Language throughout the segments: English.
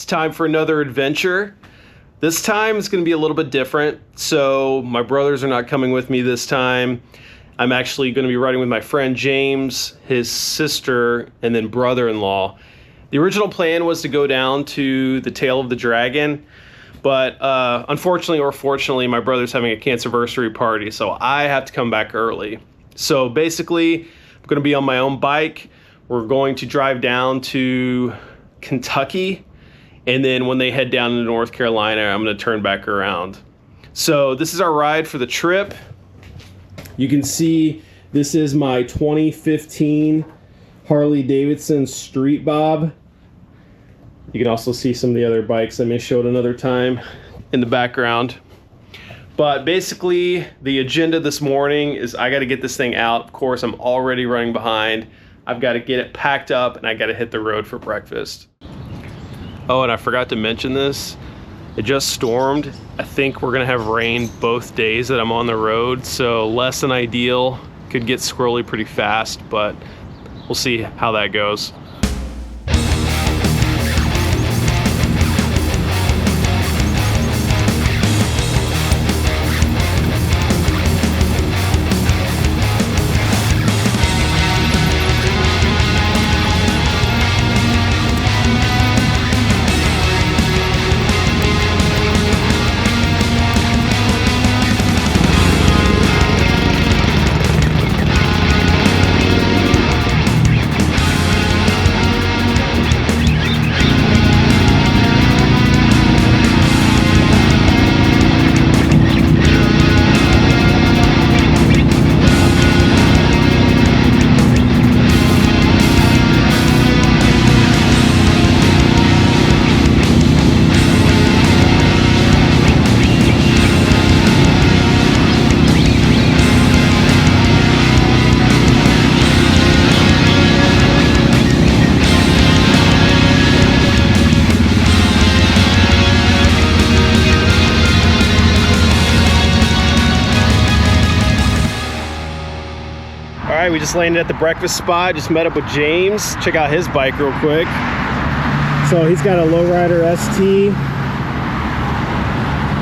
It's time for another adventure. This time it's going to be a little bit different. So my brothers are not coming with me this time. I'm actually going to be riding with my friend James, his sister, and then brother-in-law. The original plan was to go down to the Tail of the Dragon, but unfortunately or fortunately, my brother's having a cancerversary party, so I have to come back early. So basically, I'm going to be on my own bike. We're going to drive down to Kentucky, and then when they head down to North Carolina, I'm going to turn back around. So this is our ride for the trip. You can see this is my 2015 Harley-Davidson Street Bob. You can also see some of the other bikes I may show it another time in the background. But basically, the agenda this morning is I got to get this thing out. Of course, I'm already running behind. I've got to get it packed up, and I got to hit the road for breakfast. Oh, and I forgot to mention this. It just stormed. I think we're going to have rain both days that I'm on the road, so less than ideal. Could get squirrely pretty fast, but we'll see how that goes. All right, we just landed at the breakfast spot. Just met up with James. Check out his bike real quick. So he's got a Lowrider ST.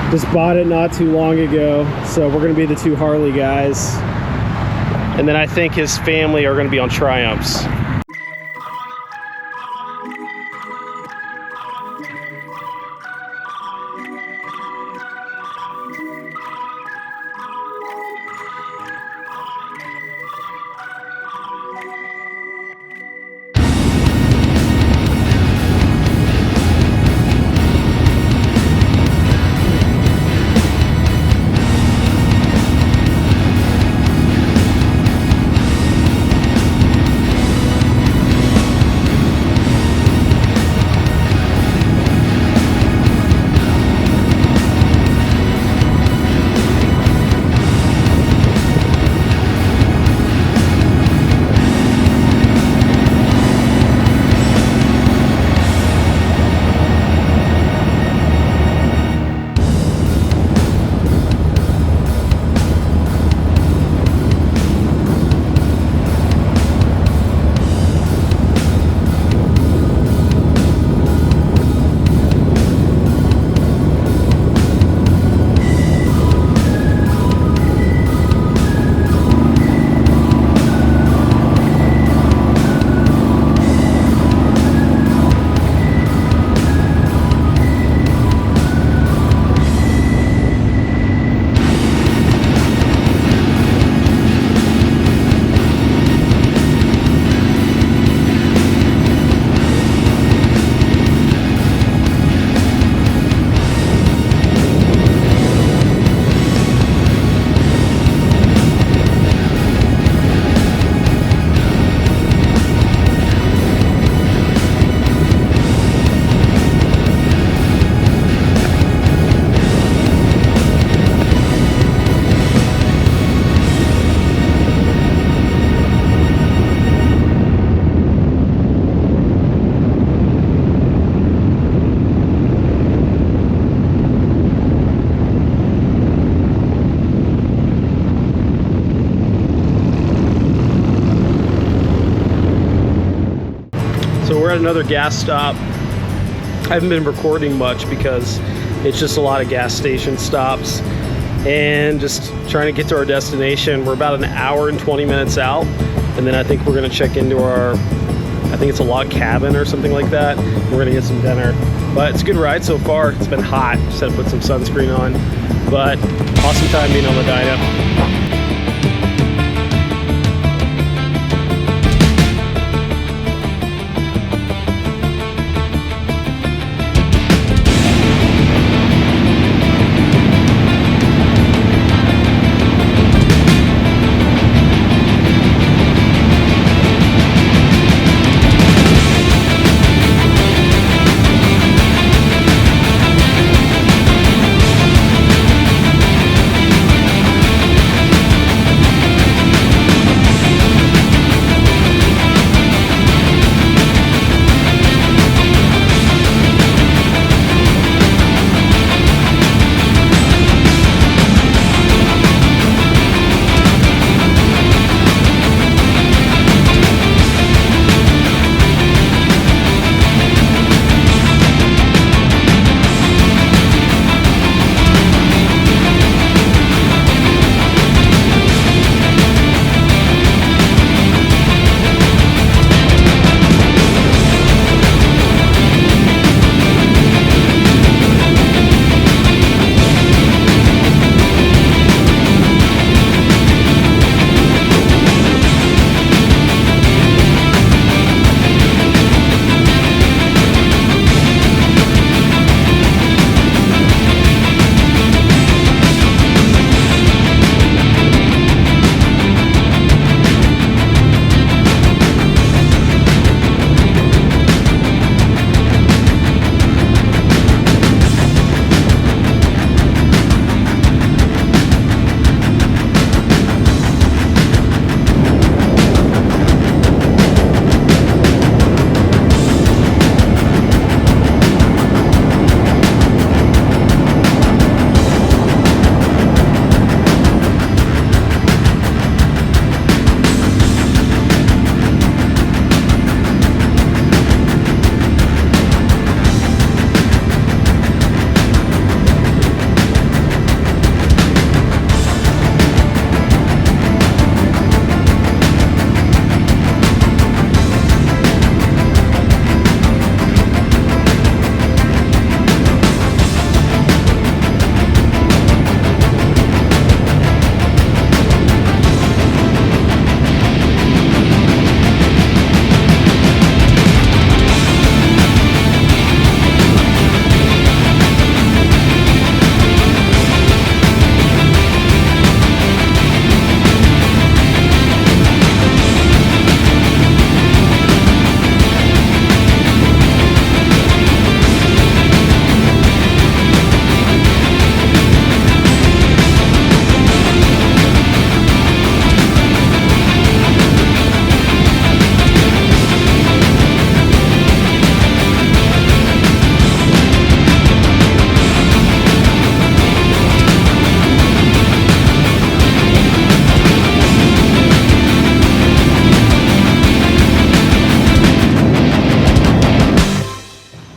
Just bought it not too long ago. So we're gonna be the two Harley guys. And then I think his family are gonna be on Triumphs. We're at another gas stop. I haven't been recording much because it's just a lot of gas station stops and just trying to get to our destination. We're about an hour and 20 minutes out, and then I think we're gonna check into our, I think it's a log cabin or something like that. We're gonna get some dinner. But it's a good ride so far. It's been hot, just had to put some sunscreen on. But awesome time being on the Dyna.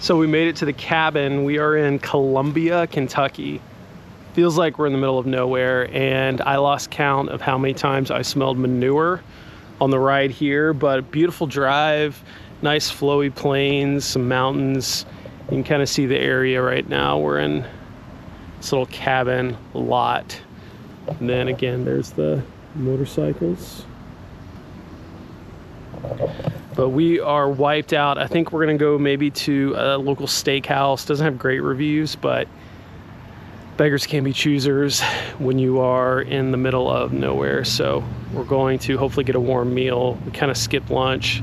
So we made it to the cabin. We are in Columbia, Kentucky. Feels like we're in the middle of nowhere, and I lost count of how many times I smelled manure on the ride here, but beautiful drive, nice flowy plains, some mountains. You can kind of see the area right now. We're in this little cabin lot. And then again, there's the motorcycles. But we are wiped out. I think we're gonna go maybe to a local steakhouse. Doesn't have great reviews, but beggars can be choosers when you are in the middle of nowhere. So we're going to hopefully get a warm meal. We kind of skip lunch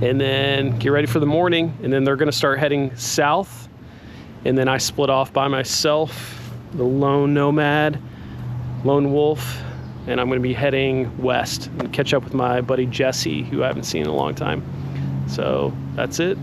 and then get ready for the morning. And then they're gonna start heading south. And then I split off by myself, the lone nomad, lone wolf. And I'm gonna be heading west and catch up with my buddy Jesse, who I haven't seen in a long time. So that's it.